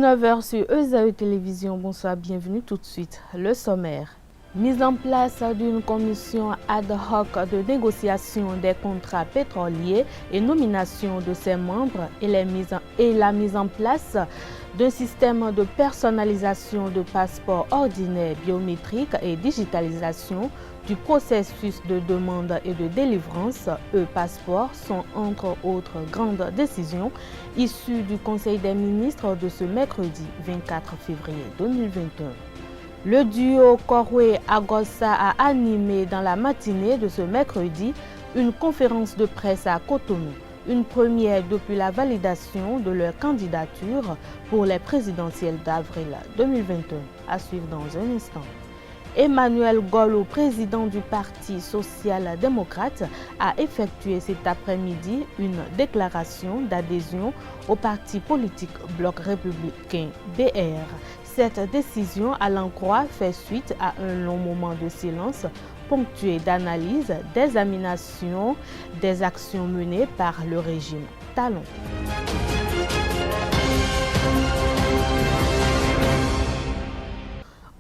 19h sur ESAE Télévision. Bonsoir, bienvenue tout de suite. Le sommaire. Mise en place d'une commission ad hoc de négociation des contrats pétroliers et nomination de ses membres et la mise en place d'un système de personnalisation de passeports ordinaires biométriques et digitalisation du processus de demande et de délivrance, e-passeport, sont entre autres grandes décisions issues du Conseil des ministres de ce mercredi 24 février 2021. Le duo Koroué-Agossa a animé dans la matinée de ce mercredi une conférence de presse à Cotonou, une première depuis la validation de leur candidature pour les présidentielles d'avril 2021. À suivre dans un instant. Emmanuel Golo, président du Parti social-démocrate, a effectué cet après-midi une déclaration d'adhésion au parti politique Bloc républicain BR. Cette décision à l'en-croix fait suite à un long moment de silence ponctué d'analyse, d'examination des actions menées par le régime Talon.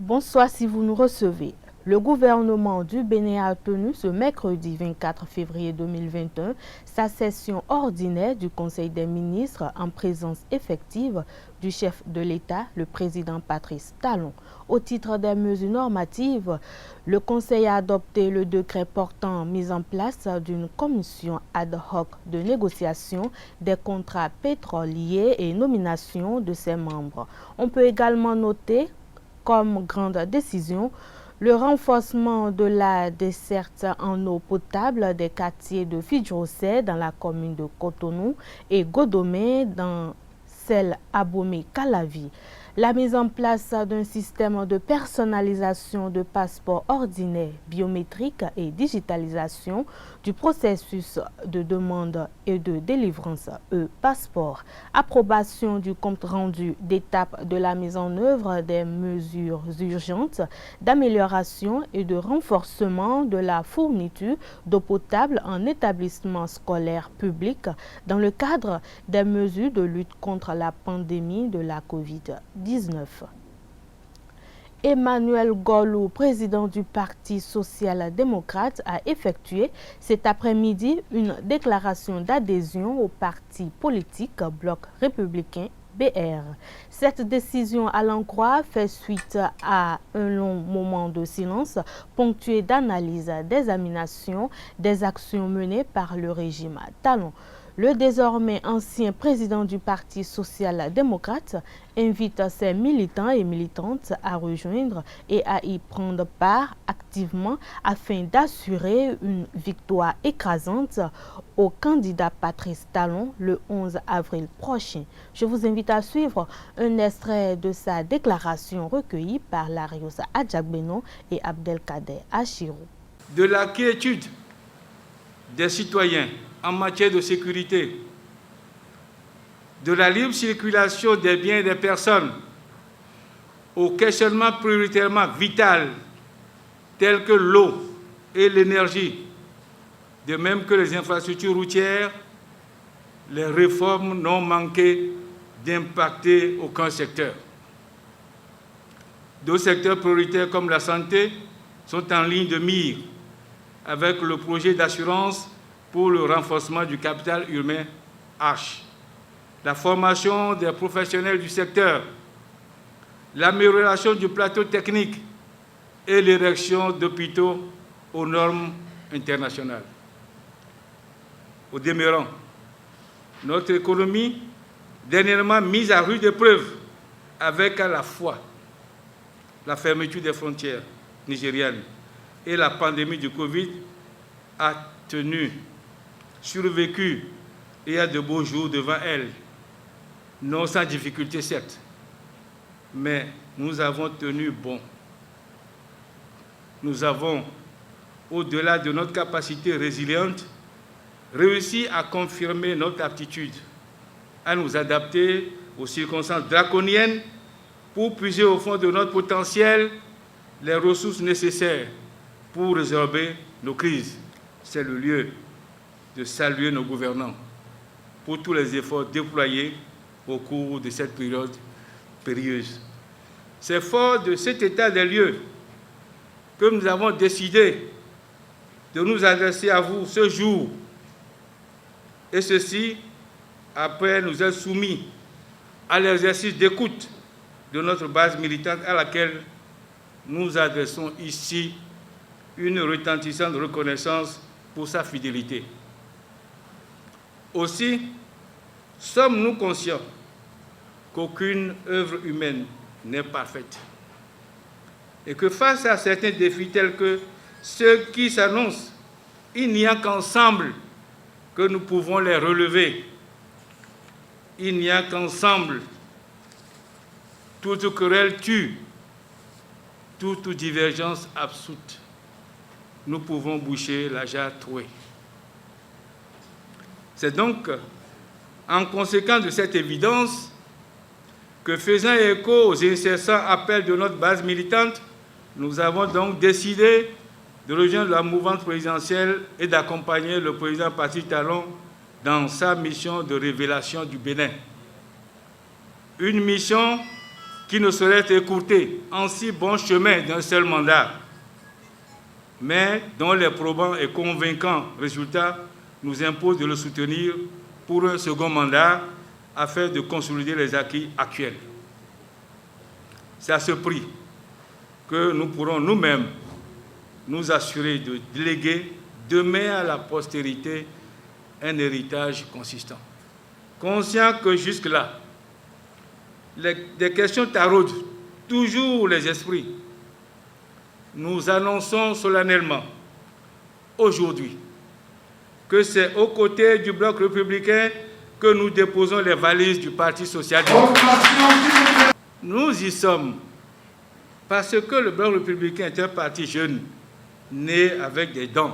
Bonsoir si vous nous recevez. Le gouvernement du Bénin a tenu ce mercredi 24 février 2021 sa session ordinaire du Conseil des ministres en présence effective du chef de l'État, le président Patrice Talon. Au titre des mesures normatives, le Conseil a adopté le décret portant mise en place d'une commission ad hoc de négociation des contrats pétroliers et nomination de ses membres. On peut également noter comme grande décision le renforcement de la desserte en eau potable des quartiers de Fidjrosset dans la commune de Cotonou et Godomé dans celle Abomey-Calavi. La mise en place d'un système de personnalisation de passeports ordinaires, biométriques et digitalisation du processus de demande et de délivrance e-passeport. Approbation du compte rendu d'étape de la mise en œuvre des mesures urgentes d'amélioration et de renforcement de la fourniture d'eau potable en établissement scolaire public dans le cadre des mesures de lutte contre la pandémie de la COVID-19. Emmanuel Golo, président du Parti social-démocrate, a effectué cet après-midi une déclaration d'adhésion au parti politique Bloc républicain BR. Cette décision à l'en-croix fait suite à un long moment de silence ponctué d'analyse, d'examination des actions menées par le régime Talon. Le désormais ancien président du Parti social-démocrate invite ses militants et militantes à rejoindre et à y prendre part activement afin d'assurer une victoire écrasante au candidat Patrice Talon le 11 avril prochain. Je vous invite à suivre un extrait de sa déclaration recueillie par Lariosa Adjagbenon et Abdelkader Achirou. De la quiétude des citoyens en matière de sécurité, de la libre circulation des biens et des personnes, aux questionnements prioritairement vitaux tels que l'eau et l'énergie, de même que les infrastructures routières, les réformes n'ont manqué d'impacter aucun secteur. D'autres secteurs prioritaires comme la santé sont en ligne de mire avec le projet d'assurance pour le renforcement du capital humain H, la formation des professionnels du secteur, l'amélioration du plateau technique et l'érection d'hôpitaux aux normes internationales. Au demeurant, notre économie, dernièrement mise à rude épreuve avec à la fois la fermeture des frontières nigérianes et la pandémie du Covid, a tenu, survécu et a de beaux jours devant elle, non sans difficulté certes, mais nous avons tenu bon. Nous avons, au-delà de notre capacité résiliente, réussi à confirmer notre aptitude à nous adapter aux circonstances draconiennes pour puiser au fond de notre potentiel les ressources nécessaires pour résorber nos crises. C'est le lieu de saluer nos gouvernants pour tous les efforts déployés au cours de cette période périlleuse. C'est fort de cet état des lieux que nous avons décidé de nous adresser à vous ce jour, et ceci après nous être soumis à l'exercice d'écoute de notre base militante à laquelle nous adressons ici une retentissante reconnaissance pour sa fidélité. Aussi, sommes-nous conscients qu'aucune œuvre humaine n'est parfaite et que face à certains défis tels que ceux qui s'annoncent, il n'y a qu'ensemble que nous pouvons les relever. Il n'y a qu'ensemble, toute querelle tue, toute divergence absoute. Nous pouvons boucher la jarre trouée. C'est donc en conséquence de cette évidence que, faisant écho aux incessants appels de notre base militante, nous avons donc décidé de rejoindre la mouvance présidentielle et d'accompagner le président Patrice Talon dans sa mission de révélation du Bénin. Une mission qui ne saurait être écourtée en si bon chemin d'un seul mandat, mais dont les probants et convaincants résultats nous imposent de le soutenir pour un second mandat afin de consolider les acquis actuels. C'est à ce prix que nous pourrons nous-mêmes nous assurer de léguer demain à la postérité un héritage consistant. Conscient que jusque-là, des questions taraudent toujours les esprits, nous annonçons solennellement aujourd'hui que c'est aux côtés du bloc républicain que nous déposons les valises du Parti social-démocrate. Nous y sommes parce que le bloc républicain est un parti jeune, né avec des dons.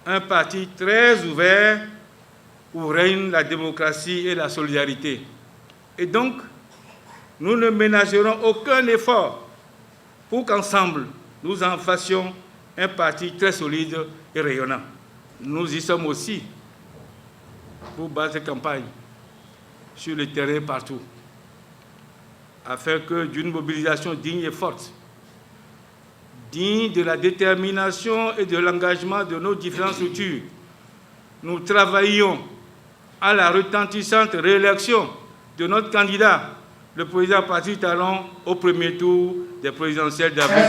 Un parti très ouvert où règne la démocratie et la solidarité. Et donc, nous ne ménagerons aucun effort pour qu'ensemble, nous en fassions un parti très solide et rayonnant. Nous y sommes aussi pour baser campagne sur le terrain partout, afin que d'une mobilisation digne et forte, digne de la détermination et de l'engagement de nos différentes structures, nous travaillions à la retentissante réélection de notre candidat, le président Patrice Talon, au premier tour des présidentielles d'avril.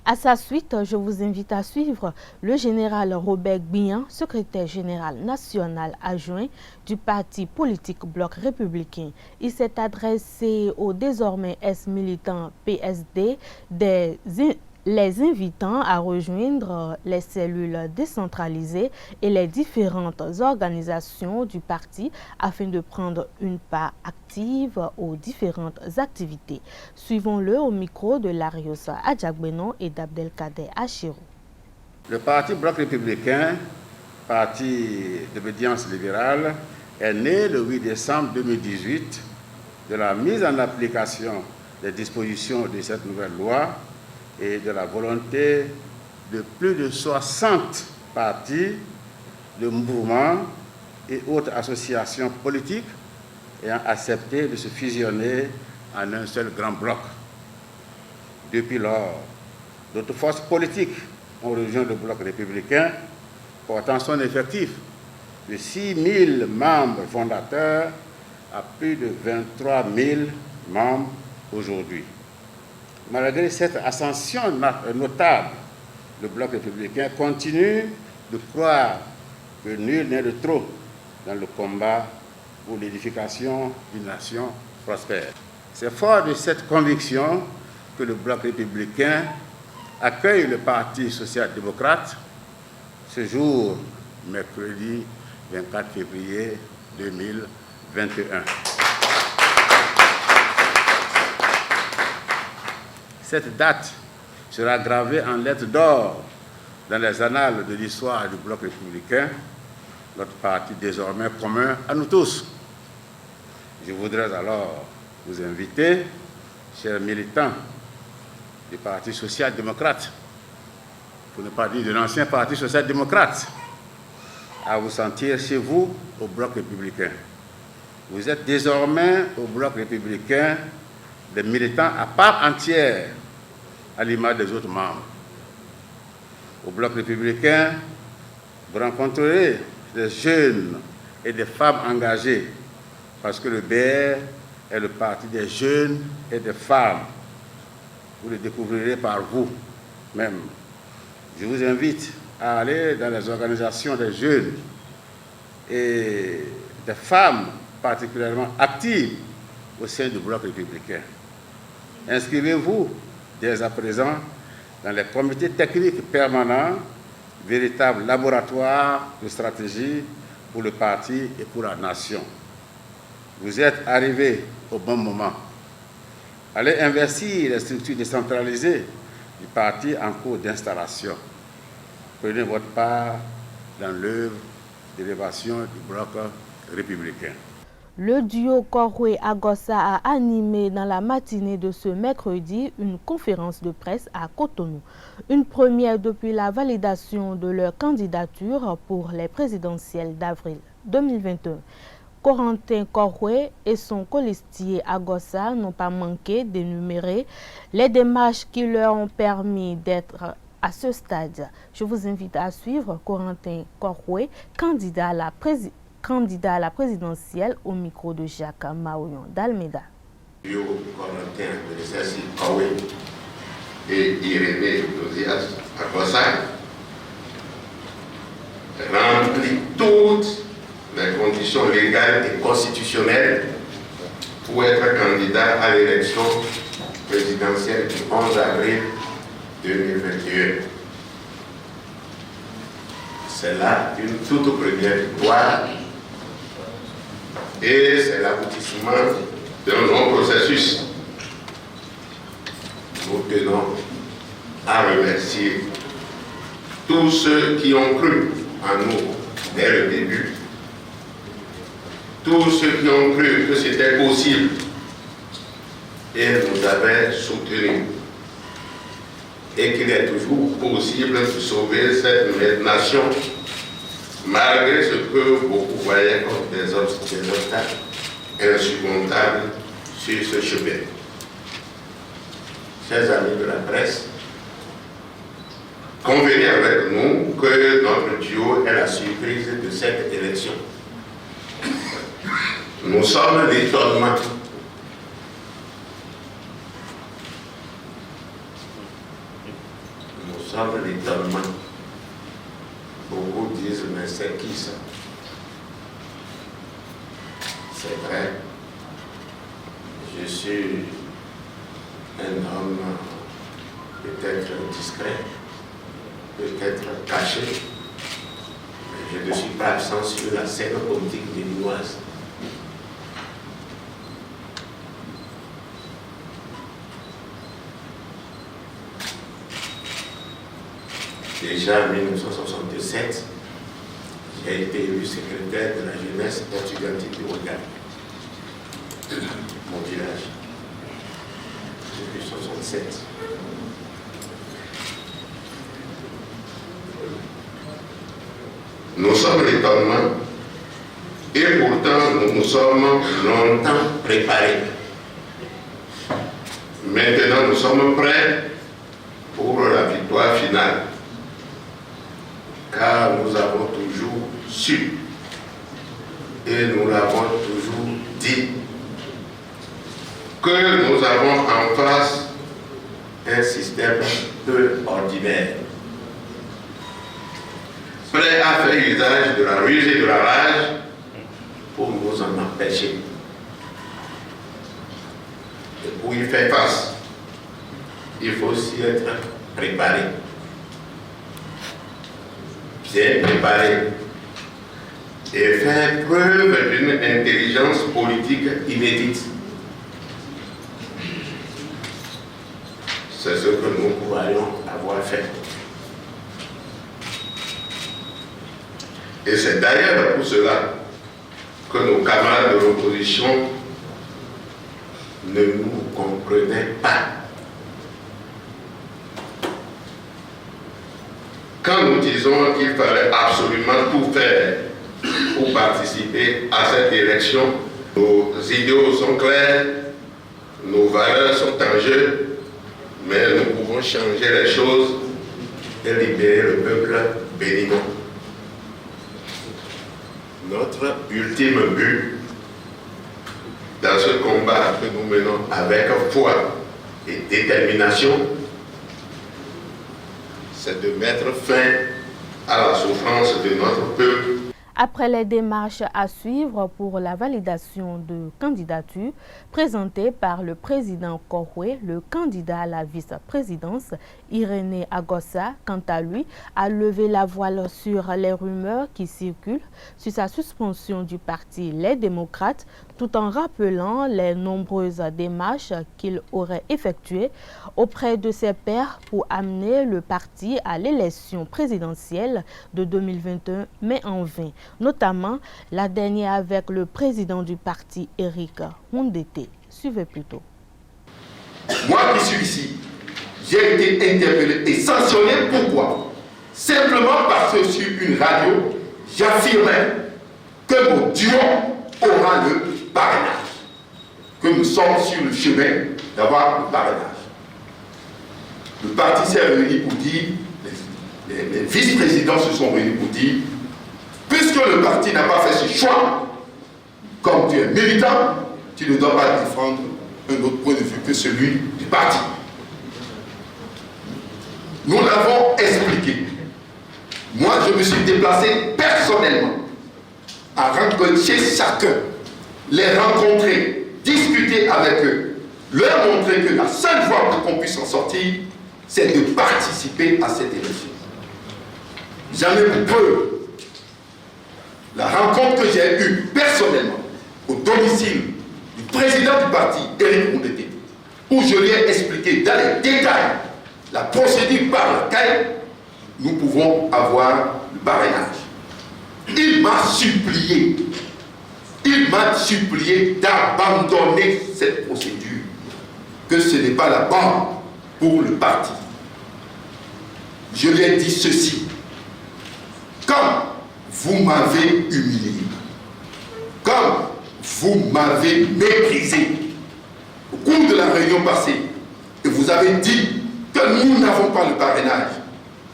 À sa suite, je vous invite à suivre le général Robert Gbignan, secrétaire général national adjoint du parti politique Bloc républicain. Il s'est adressé aux désormais ex-militants PSD, les invitant à rejoindre les cellules décentralisées et les différentes organisations du parti afin de prendre une part active aux différentes activités. Suivons-le au micro de Larios Adjagbenon et d'Abdelkader Achirou. Le parti Bloc républicain, parti d'obédience libérale, est né le 8 décembre 2018 de la mise en application des dispositions de cette nouvelle loi et de la volonté de plus de 60 partis, de mouvements et autres associations politiques ayant accepté de se fusionner en un seul grand bloc. Depuis lors, d'autres forces politiques ont rejoint le bloc républicain, portant son effectif de 6 000 membres fondateurs à plus de 23 000 membres aujourd'hui. Malgré cette ascension notable, le bloc républicain continue de croire que nul n'est de trop dans le combat pour l'édification d'une nation prospère. C'est fort de cette conviction que le bloc républicain accueille le Parti social-démocrate ce jour, mercredi 24 février 2021. Cette date sera gravée en lettres d'or dans les annales de l'histoire du bloc républicain, notre parti désormais commun à nous tous. Je voudrais alors vous inviter, chers militants du Parti social-démocrate, pour ne pas dire de l'ancien Parti social-démocrate, à vous sentir chez vous au bloc républicain. Vous êtes désormais au Bloc républicain des militants à part entière, à l'image des autres membres. Au Bloc républicain, vous rencontrerez des jeunes et des femmes engagées, parce que le BR est le parti des jeunes et des femmes. Vous le découvrirez par vous-même. Je vous invite à aller dans les organisations des jeunes et des femmes particulièrement actives au sein du Bloc républicain. Inscrivez-vous dès à présent dans les comités techniques permanents, véritables laboratoires de stratégie pour le parti et pour la nation. Vous êtes arrivés au bon moment. Allez investir les structures décentralisées du parti en cours d'installation. Prenez votre part dans l'œuvre d'élévation du Bloc républicain. Le duo Korwe-Agossa a animé dans la matinée de ce mercredi une conférence de presse à Cotonou. Une première depuis la validation de leur candidature pour les présidentielles d'avril 2021. Corentin Korwe et son colistier Agossa n'ont pas manqué d'énumérer les démarches qui leur ont permis d'être à ce stade. Je vous invite à suivre Corentin Korwe, candidat à la présidentielle au micro de Jacques Maouyon d'Almeida. Corentin Korwe et Irénée Josias Agossa remplit toutes les conditions légales et constitutionnelles pour être candidat à l'élection présidentielle du 11 avril 2021. C'est là une toute première victoire et c'est l'aboutissement d'un long processus. Nous tenons à remercier tous ceux qui ont cru en nous dès le début, tous ceux qui ont cru que c'était possible et nous avaient soutenus, et qu'il est toujours possible de sauver cette nouvelle nation, malgré ce que beaucoup voyaient comme des obstacles insurmontables sur ce chemin. Chers amis de la presse, convenez avec nous que notre duo est la surprise de cette élection. Nous sommes l'étonnement. Nous sommes l'étonnement. Beaucoup disent, mais c'est qui ça? C'est vrai. Je suis un homme peut-être discret, peut-être caché, mais je ne suis pas absent sur la scène politique béninoise. Déjà en 1967, j'ai été élu secrétaire de la jeunesse estudiantine du Ouaga, mon village, depuis 1967. Nous sommes l'étonnement et pourtant nous nous sommes longtemps préparés. Maintenant nous sommes prêts pour la victoire finale. Car nous avons toujours su et nous l'avons toujours dit que nous avons en face un système peu ordinaire, prêt à faire usage de la ruse et de la rage pour nous en empêcher. Et pour y faire face, il faut aussi être préparé. Bien préparé et faire preuve d'une intelligence politique inédite. C'est ce que nous pourrions avoir fait. Et c'est d'ailleurs pour cela que nos camarades de l'opposition ne nous comprenaient pas. Quand nous disons qu'il fallait absolument tout faire pour participer à cette élection Nos idéaux sont clairs, nos valeurs sont en jeu, mais nous pouvons changer les choses et libérer le peuple béninois. Notre ultime but dans ce combat que nous menons avec foi et détermination, c'est de mettre fin à la souffrance de notre peuple. Après les démarches à suivre pour la validation de candidature présentée par le président Koroué, le candidat à la vice-présidence, Irénée Agossa, quant à lui, a levé la voile sur les rumeurs qui circulent sur sa suspension du parti Les Démocrates, tout en rappelant les nombreuses démarches qu'il aurait effectuées auprès de ses pairs pour amener le parti à l'élection présidentielle de 2021, mais en vain. Notamment la dernière avec le président du parti, Éric Mondete. Suivez plutôt. Moi qui suis ici, j'ai été interpellé et sanctionné. Pourquoi? Simplement parce que sur une radio, j'affirmais que mon duo aura le parrainage. Que nous sommes sur le chemin d'avoir le parrainage. Le parti s'est réuni pour dire, les vice-présidents se sont réunis pour dire, puisque le parti n'a pas fait ce choix, comme tu es militant, tu ne dois pas défendre un autre point de vue que celui du parti. Nous l'avons expliqué. Moi, je me suis déplacé personnellement à rencontrer chacun, les rencontrer, discuter avec eux, leur montrer que la seule voie pour qu'on puisse en sortir, c'est de participer à cette élection. J'en ai pour preuve la rencontre que j'ai eue personnellement au domicile du président du parti, Éric Mondete, où je lui ai expliqué dans les détails la procédure par laquelle nous pouvons avoir le parrainage. Il m'a supplié d'abandonner cette procédure, que ce n'est pas la bonne pour le parti. Je lui ai dit ceci: comme vous m'avez humilié, comme vous m'avez méprisé au cours de la réunion passée, et vous avez dit que nous n'avons pas le parrainage,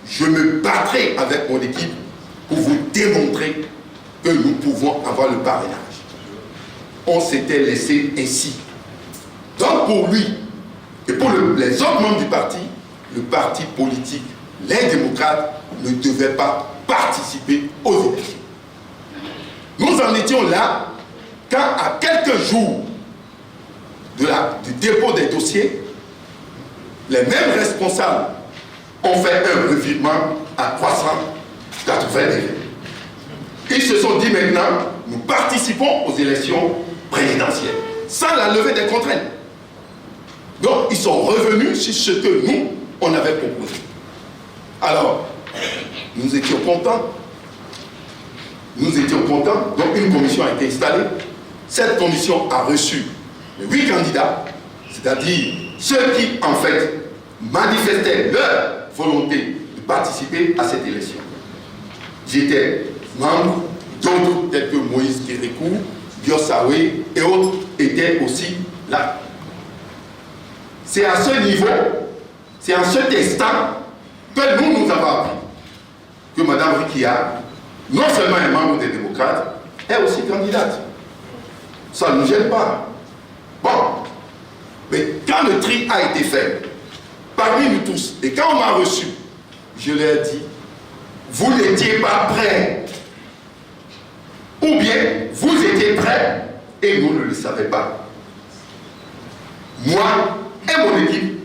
je me battrai avec mon équipe pour vous démontrer que nous pouvons avoir le parrainage. On s'était laissé ainsi. Donc pour lui et pour les autres membres du parti politique, les démocrates ne devaient pas participer aux élections. Nous en étions là quand, à quelques jours du dépôt des dossiers, les mêmes responsables ont fait un revirement à 380 degrés. Ils se sont dit maintenant, nous participons aux élections présidentielles, sans la levée des contraintes. Donc ils sont revenus sur ce que nous, on avait proposé. Alors, nous étions contents. Donc une commission a été installée. Cette commission a reçu les 8 candidats, c'est-à-dire ceux qui, en fait, manifestaient leur volonté de participer à cette élection. J'étais membre, d'autres tels que Moïse Kérékou, Biossaoué et autres étaient aussi là. C'est à ce niveau, c'est en cet instant que nous avons appris que Mme Rikia, non seulement est membre des démocrates, est aussi candidate. Ça ne nous gêne pas. Bon, mais quand le tri a été fait, parmi nous tous, et quand on m'a reçu, je leur ai dit, vous n'étiez pas prêts. Ou bien, vous étiez prêts et nous ne le savions pas. Moi et mon équipe,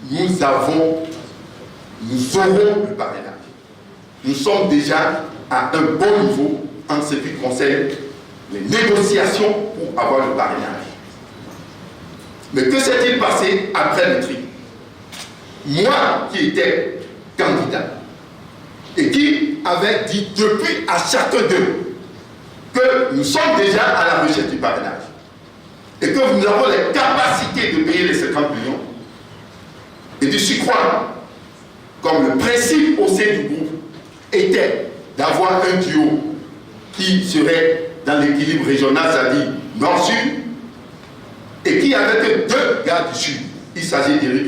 nous aurons le parrainage. Nous sommes déjà à un bon niveau en ce qui concerne les négociations pour avoir le parrainage. Mais que s'est-il passé après le tri? Moi qui étais candidat et qui avait dit depuis à chacun d'eux que nous sommes déjà à la recherche du parrainage et que nous avons les capacités de payer les 50 millions et de surcroît, comme le principe au sein du groupe était d'avoir un duo qui serait dans l'équilibre régional, c'est-à-dire nord-sud, et qui avait que 2 gars du sud. Il s'agit d'Éric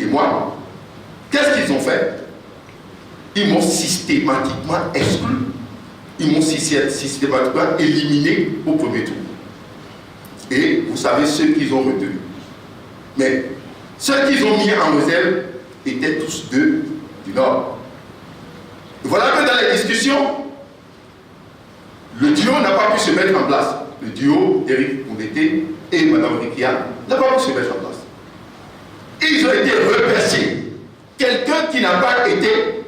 et moi. Qu'est-ce qu'ils ont fait? Ils m'ont systématiquement exclu. Ils m'ont systématiquement éliminé au premier tour. Et vous savez ceux qu'ils ont retenus. Mais ceux qu'ils ont mis en réserve étaient tous du Nord. Voilà que dans les discussions, le duo n'a pas pu se mettre en place. Le duo Éric Koundété et Mme Rikia n'a pas pu se mettre en place. Ils ont été remerciés. Quelqu'un qui n'a pas été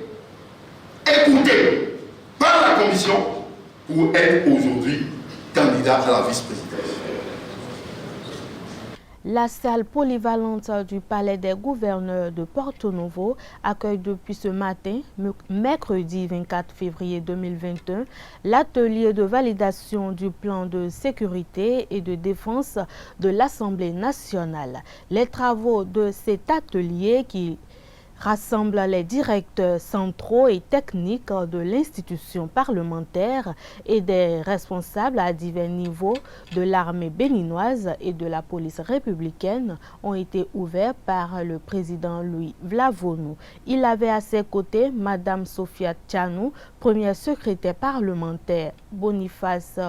écouté par la commission pour être aujourd'hui candidat à la vice-présidence. La salle polyvalente du Palais des gouverneurs de Porto Novo accueille depuis ce matin, mercredi 24 février 2021, l'atelier de validation du plan de sécurité et de défense de l'Assemblée nationale. Les travaux de cet atelier qui rassemble les directeurs centraux et techniques de l'institution parlementaire et des responsables à divers niveaux de l'armée béninoise et de la police républicaine ont été ouverts par le président Louis Vlavonou. Il avait à ses côtés Madame Sophia Tchanou, première secrétaire parlementaire, Boniface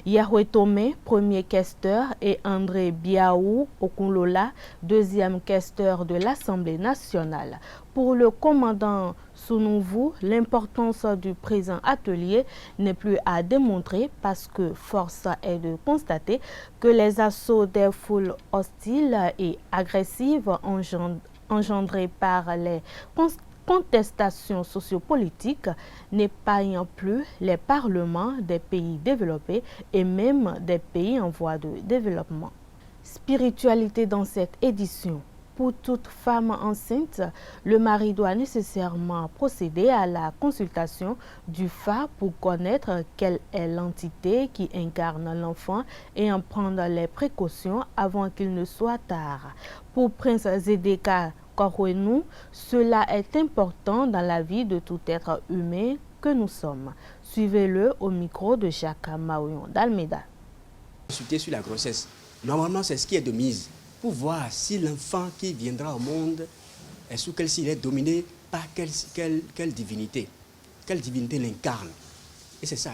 Yahweh-Tomé, premier questeur, et André Biaou Okunlola, deuxième questeur de l'Assemblée nationale. Pour le commandant Sounouvou, l'importance du présent atelier n'est plus à démontrer parce que force est de constater que les assauts des foules hostiles et agressives engendrés par les contestations sociopolitiques n'épargnent plus les parlements des pays développés et même des pays en voie de développement. Spiritualité dans cette édition. Pour toute femme enceinte, le mari doit nécessairement procéder à la consultation du Fa pour connaître quelle est l'entité qui incarne l'enfant et en prendre les précautions avant qu'il ne soit tard. Pour Prince Zedeka Korwenou, cela est important dans la vie de tout être humain que nous sommes. Suivez-le au micro de Jacques Maouillon d'Almeida. Consulter sur la grossesse, normalement c'est ce qui est de mise pour voir si l'enfant qui viendra au monde est sous quel signe, il est dominé par quelle divinité l'incarne. Et c'est ça.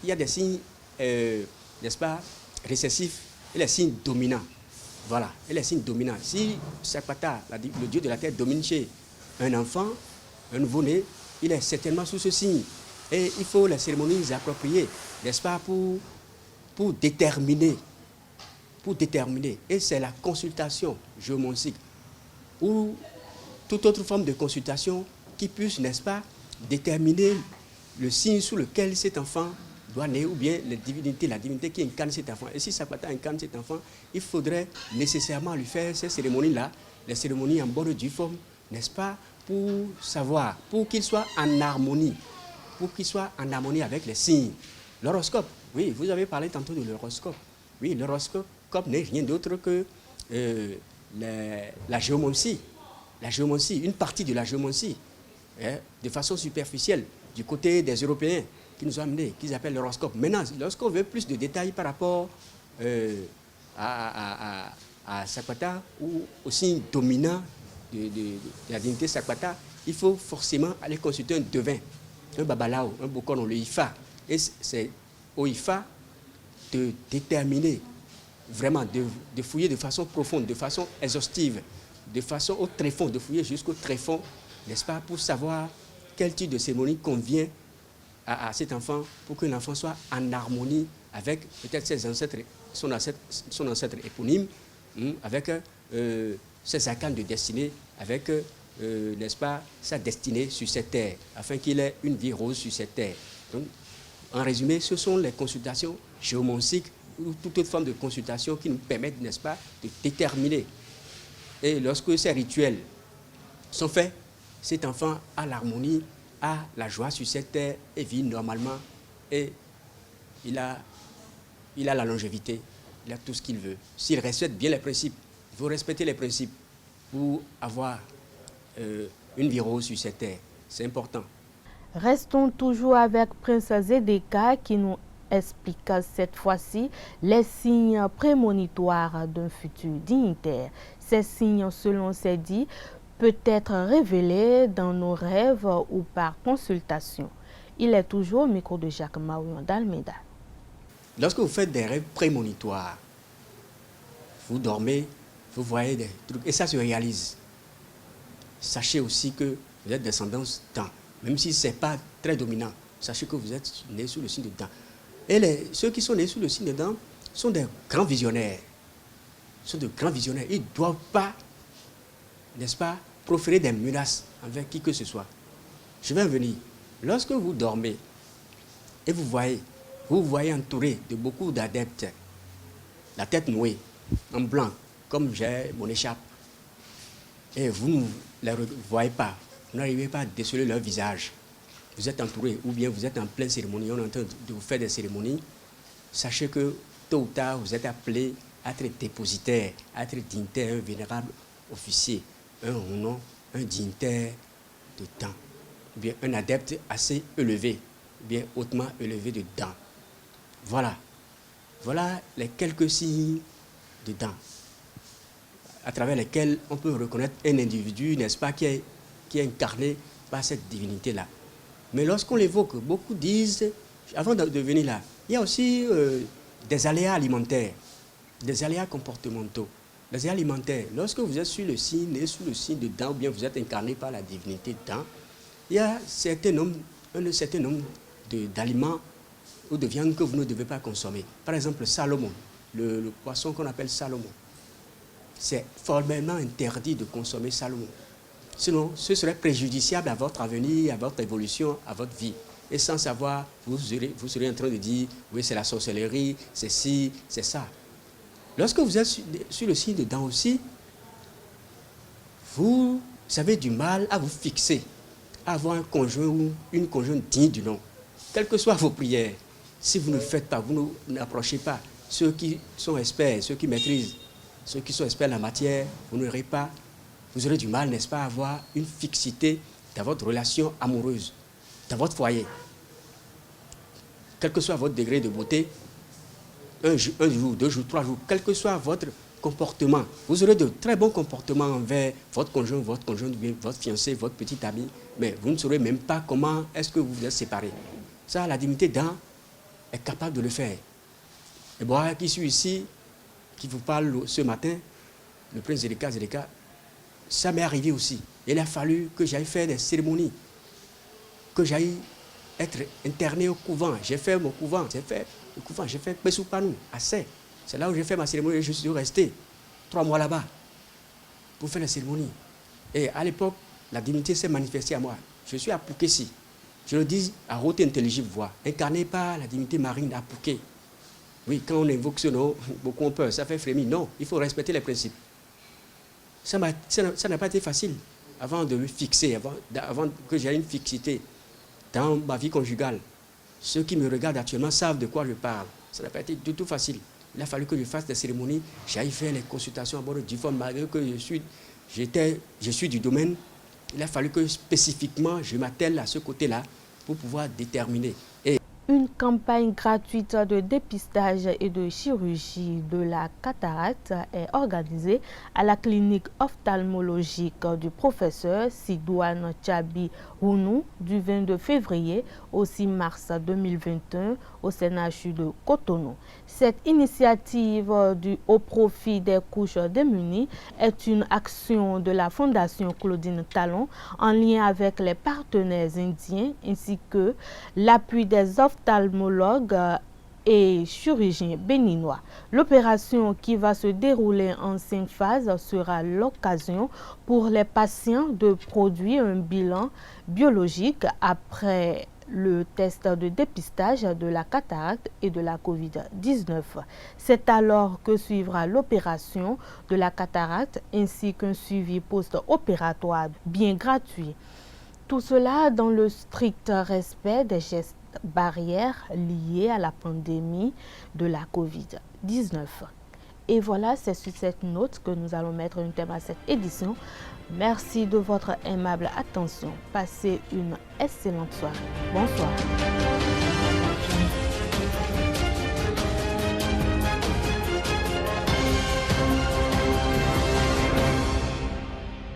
Il y a des signes, n'est-ce pas, récessifs et les signes dominants. Voilà, et les signes dominants. Si Sakpata, le dieu de la terre, domine chez un enfant, un nouveau-né, il est certainement sous ce signe. Et il faut les cérémonies appropriées, n'est-ce pas, pour déterminer. Et c'est la consultation géomantique ou toute autre forme de consultation qui puisse, n'est-ce pas, déterminer le signe sous lequel cet enfant doit naître ou bien la divinité qui incarne cet enfant. Et si Sakpata incarne cet enfant, il faudrait nécessairement lui faire ces cérémonies-là, les cérémonies en bonne et due forme, n'est-ce pas, pour savoir, pour qu'il soit en harmonie, avec les signes. L'horoscope, oui, vous avez parlé tantôt de l'horoscope. Oui, l'horoscope n'est rien d'autre que la géomancie. La géomancie, une partie de la géomancie, de façon superficielle, du côté des Européens, qui nous ont amené, qu'ils appellent l'horoscope. Maintenant, lorsqu'on veut plus de détails par rapport à Sakpata ou au signe dominant de la divinité Sakpata, il faut forcément aller consulter un devin, un babalao, un bokono, le Ifa. Et c'est au Ifa de déterminer, vraiment de fouiller de façon profonde, de façon exhaustive, de façon au tréfonds, de fouiller jusqu'au tréfonds, n'est-ce pas, pour savoir quel type de cérémonie convient à cet enfant pour que l'enfant soit en harmonie avec peut-être ses ancêtres, son ancêtre éponyme, avec ses arcanes de destinée, avec, n'est-ce pas, sa destinée sur cette terre, afin qu'il ait une vie rose sur cette terre. Donc, en résumé, ce sont les consultations géomantiques ou toute autre forme de consultation qui nous permettent, n'est-ce pas, de déterminer. Et lorsque ces rituels sont faits, cet enfant a l'harmonie, a la joie sur cette terre et vit normalement. Et il a la longévité, il a tout ce qu'il veut. S'il respecte bien les principes, il faut respecter les principes pour avoir une vie rose sur cette terre. C'est important. Restons toujours avec Prince Zedeka qui nous explique cette fois-ci les signes prémonitoires d'un futur dignitaire. Ces signes, selon ses dits, peuvent être révélés dans nos rêves ou par consultation. Il est toujours au micro de Jacques Maouillon d'Almeida. Lorsque vous faites des rêves prémonitoires, vous dormez, vous voyez des trucs, et ça se réalise. Sachez aussi que vous êtes descendance d'An, même si ce n'est pas très dominant. Sachez que vous êtes né sous le signe de Dan. Et ceux qui sont nés sous le signe de Dan sont des grands visionnaires. Ils ne doivent pas, n'est-ce pas, proférer des menaces envers qui que ce soit. Je vais en venir. Lorsque vous dormez et vous voyez entouré de beaucoup d'adeptes, la tête nouée, en blanc, comme j'ai mon écharpe, et vous ne les voyez pas, vous n'arrivez pas à déceler leur visage. Vous êtes entouré, ou bien vous êtes en pleine cérémonie, on est en train de vous faire des cérémonies, sachez que tôt ou tard, vous êtes appelé à être dépositaire, à être dignitaire, un vénérable officier, un renom, un dignitaire de Dan, ou bien un adepte assez élevé, ou bien hautement élevé de Dan. Voilà les quelques signes de Dan, à travers lesquels on peut reconnaître un individu, n'est-ce pas, qui est incarné par cette divinité-là. Mais lorsqu'on l'évoque, beaucoup disent, avant de venir là, il y a aussi des aléas alimentaires, des aléas comportementaux. Les aléas alimentaires, lorsque vous êtes sur le signe, né sous le signe de Dan, ou bien vous êtes incarné par la divinité Dan, il y a un certain nombre d'aliments ou de viande que vous ne devez pas consommer. Par exemple, Salomon, le poisson qu'on appelle Salomon. C'est formellement interdit de consommer Salomon. Sinon, ce serait préjudiciable à votre avenir, à votre évolution, à votre vie. Et sans savoir, vous serez en train de dire, oui, c'est la sorcellerie, c'est ci, c'est ça. Lorsque vous êtes sur le signe de Dan aussi, vous avez du mal à vous fixer, à avoir un conjoint ou une conjointe digne du nom. Quelles que soient vos prières, si vous ne faites pas, vous n'approchez pas ceux qui sont experts, ceux qui maîtrisent, ceux qui sont experts en la matière, vous n'aurez pas, vous aurez du mal, n'est-ce pas, à avoir une fixité dans votre relation amoureuse, dans votre foyer. Quel que soit votre degré de beauté, un jour, 2 jours, 3 jours, quel que soit votre comportement, vous aurez de très bons comportements envers votre conjoint, votre fiancé, votre petit ami, mais vous ne saurez même pas comment est-ce que vous vous êtes séparés. Ça, la divinité Dan est capable de le faire. Et moi qui suis ici, qui vous parle ce matin, le prince Zédéka, ça m'est arrivé aussi. Il a fallu que j'aille faire des cérémonies, que j'aille être interné au couvent. J'ai fait mon couvent, j'ai fait Pesoupanou, à Sé. C'est là où j'ai fait ma cérémonie et je suis resté 3 mois là-bas pour faire la cérémonie. Et à l'époque, la divinité s'est manifestée à moi. Je suis à Poukessi. Je le dis à haute intelligible voix, incarné par la divinité marine à Pouké. Oui, quand on invoque ce nom, beaucoup ont peur, ça fait frémir. Non, il faut respecter les principes. Ça n'a pas été facile avant de me fixer, avant que j'aie une fixité dans ma vie conjugale. Ceux qui me regardent actuellement savent de quoi je parle. Ça n'a pas été du tout facile. Il a fallu que je fasse des cérémonies, j'aille faire les consultations à bord du fond, malgré que je suis du domaine. Il a fallu que spécifiquement je m'attelle à ce côté-là pour pouvoir déterminer. Une campagne gratuite de dépistage et de chirurgie de la cataracte est organisée à la clinique ophtalmologique du professeur Sidouane Tchabi Rounou du 22 février au 6 mars 2021 au CNHU de Cotonou. Cette initiative au profit des couches démunies est une action de la Fondation Claudine Talon en lien avec les partenaires indiens ainsi que l'appui des ophtalmologues et chirurgiens béninois. L'opération qui va se dérouler en 5 phases sera l'occasion pour les patients de produire un bilan biologique après le test de dépistage de la cataracte et de la COVID-19. C'est alors que suivra l'opération de la cataracte ainsi qu'un suivi post-opératoire bien gratuit. Tout cela dans le strict respect des gestes barrières liées à la pandémie de la COVID-19. Et voilà, c'est sur cette note que nous allons mettre un terme à cette édition. Merci de votre aimable attention. Passez une excellente soirée. Bonsoir.